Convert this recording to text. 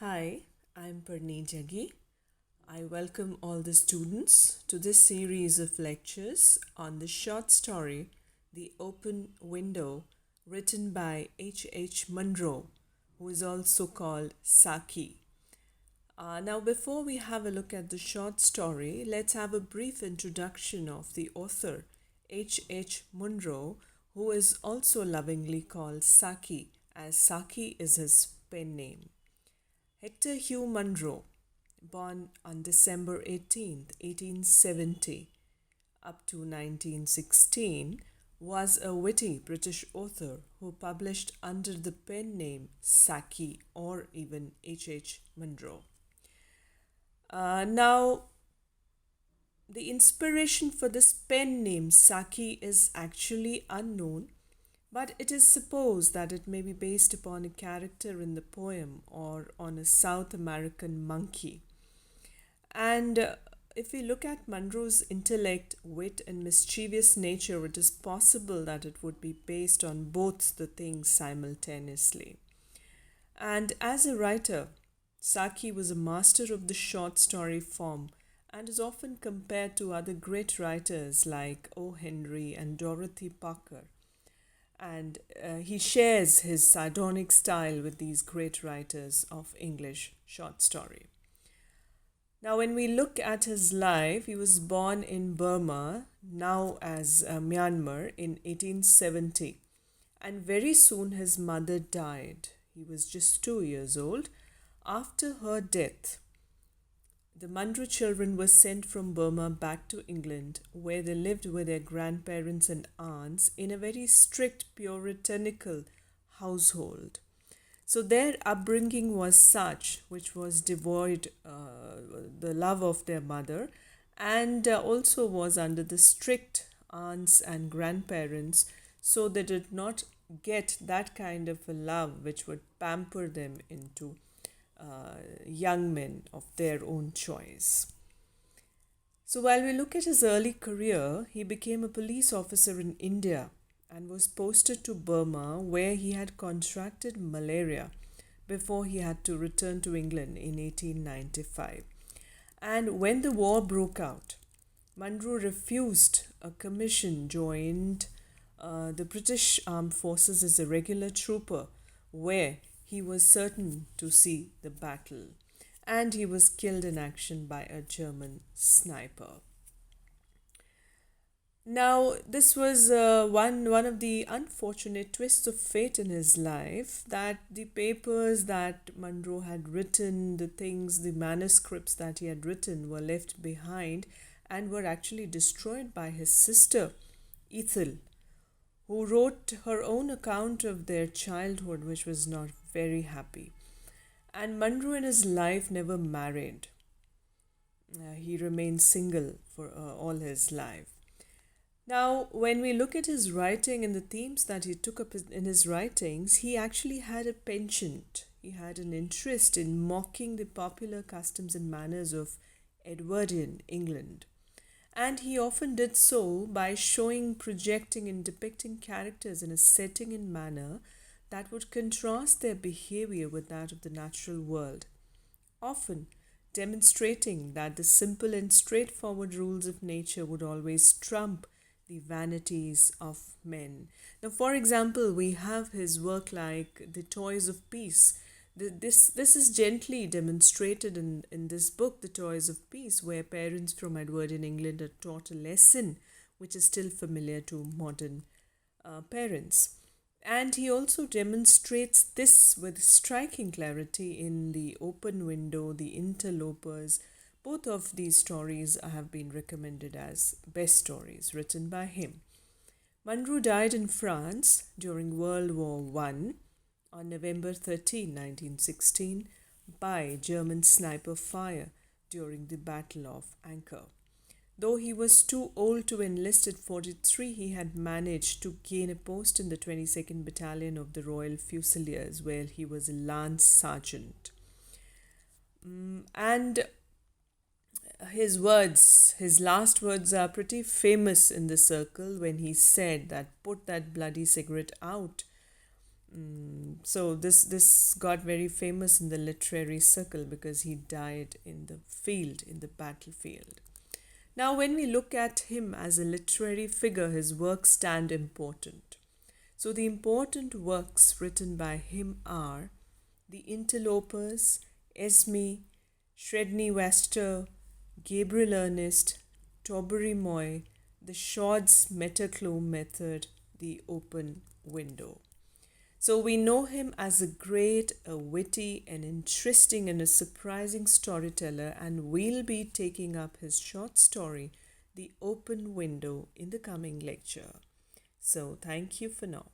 Hi, I'm Parneet Jaggi. I welcome all the students to this series of lectures on the short story The Open Window, written by H.H.Munro, who is also called Saki. Now, before we have a look at the short story, let's have a brief introduction of the author, H.H.Munro, who is also lovingly called Saki, as Saki is his pen name. H.H.Munro, born on December 18th, 1870, up to 1916, was a witty British author who published under the pen name Saki or even H.H.Munro. Now, the inspiration for this pen name Saki is actually unknown, but it is supposed that it may be based upon a character in the poem or on a South American monkey. And if we look at Munro's intellect, wit, and mischievous nature, it is possible that it would be based on both the things simultaneously. And as a writer, Saki was a master of the short story form and is often compared to other great writers like O. Henry and Dorothy Parker. And he shares his sardonic style with these great writers of English short story. Now, when we look at his life, he was born in Burma, now as Myanmar, in 1870. And very soon his mother died. He was just 2 years old. After her death, the Munro children were sent from Burma back to England, where they lived with their grandparents and aunts in a very strict puritanical household. So their upbringing was such, which was devoid the love of their mother, and also was under the strict aunts and grandparents, so they did not get that kind of a love which would pamper them into young men of their own choice. So while we look at his early career, he became a police officer in India and was posted to Burma, where he had contracted malaria before he had to return to England in 1895. And when the war broke out, Munro refused a commission, joined the British Armed Forces as a regular trooper, where he was certain to see the battle, and he was killed in action by a German sniper. Now, this was one of the unfortunate twists of fate in his life, that the papers that Munro had written, the things, the manuscripts that he had written were left behind and were actually destroyed by his sister, Ethel, who wrote her own account of their childhood, which was not very happy. And Munro in his life never married. He remained single for all his life. Now, when we look at his writing and the themes that he took up in his writings, he actually had a penchant. He had an interest in mocking the popular customs and manners of Edwardian England. And he often did so by showing, projecting, and depicting characters in a setting and manner that would contrast their behavior with that of the natural world, often demonstrating that the simple and straightforward rules of nature would always trump the vanities of men. Now, for example, we have his work like The Toys of Peace. This is gently demonstrated in this book, The Toys of Peace, where parents from Edwardian England are taught a lesson which is still familiar to modern parents. And he also demonstrates this with striking clarity in The Open Window, The Interlopers. Both of these stories have been recommended as best stories written by him. Munro died in France during World War I on November 13, 1916, by German sniper fire during the Battle of Anchor. Though he was too old to enlist at 43, he had managed to gain a post in the 22nd Battalion of the Royal Fusiliers, where he was a lance sergeant. And his last words are pretty famous in the circle when he said that, "Put that bloody cigarette out." So this got very famous in the literary circle because he died in the field, in the battlefield. Now, when we look at him as a literary figure, his works stand important. So, the important works written by him are The Interlopers, Esme, Shredney Wester, Gabriel Ernest, Taubery Moy, The Shod's Metaclo Method, The Open Window. So we know him as a great, a witty, an interesting, and a surprising storyteller, and we'll be taking up his short story, The Open Window, in the coming lecture. So thank you for now.